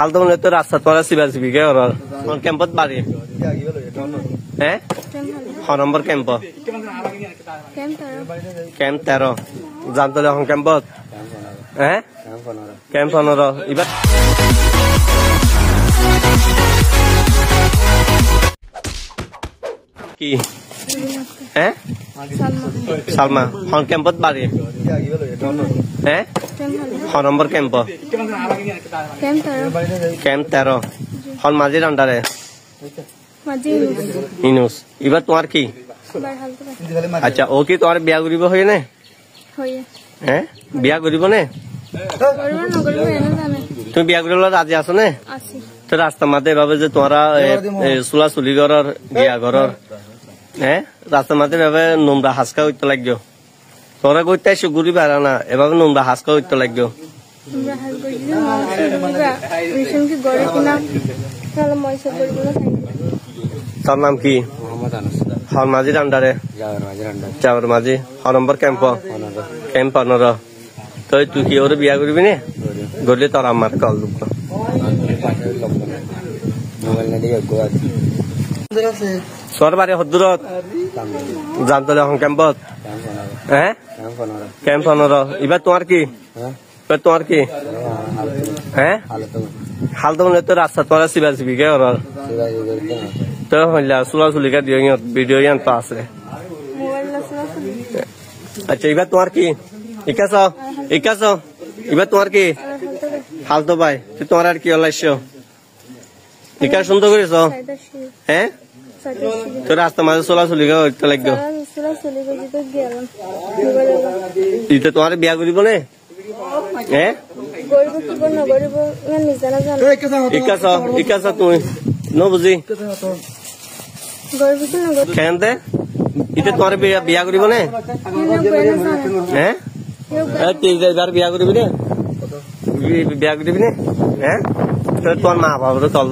হালতো মানে তো রাস্তা তোরা সিবা সিবিকে ওর ক্যাম্পত বাড়ি হ্যাঁ ছ নম্বর ক্যাম্প ক্যাম্প 13 জানতলে এখন ক্যাম্পত হ্যাঁ ক্যাম্প 15 এবার কি হ্যাঁ সালমা হন ক্যাম্পত বাড়ি হ্যাঁ ছ নম্বর ক্যাম্প ক্যাম্প 13 হন মাঝির আন্ডারে ইনুস এবার তোমার কি আচ্ছা ও কি তোমার বিয়া করিব হয়ে নে হ্যাঁ বিয়া করিব নে তুমি বিয়া করিব রাজি আছো নে তো রাস্তা মাঝে এভাবে যে তোমরা চুলা চুলি ঘরের বিয়া ঘরের হ্যাঁ রাস্তার মাঝে এভাবে নোংরা হাসকা হইতে লাগবে তোরা করতে ঘুরি বেড়া না এভাবে নোংরা হাসকা হইতে লাগবে তোর নাম কি হর মাঝির আন্ডারে যাওয়ার মাঝি ছ নম্বর ক্যাম্প 15 তো তুই কি ওর বিয়া করবি নে গড়লে তোর আমার কল দুঃখ সর বাড়ি হদ্দুরত জানতলে এখন ক্যাম্পত হ্যাঁ ক্যাম্প 15 এবার তোমার কি তোমার কি হ্যাঁ হালতো মানে তো রাস্তা তোরা সিবা সিবিকে ওর তো হইলা চুলা চুলিকা দিও ভিডিও ইয়ান তো আছে আচ্ছা এবার তোমার কি ইকাছ এবার তোমার কি হালতো ভাই তোমার আর কি হলাইছ ইকা সুন্দর করেছ হ্যাঁ তো রাস্তা মাঝে চলা চলিকা হইতে লাগবে ইতে তোমার বিয়া করিব নে হ্যাঁ ইকাছ তুমি নবুজি খেতে ইতে তোমার বিয়া করিব নে হ্যাঁ বিয়া করিবি নে বিয়া করিবি নে হ্যাঁ তোর মা বাবা তো চল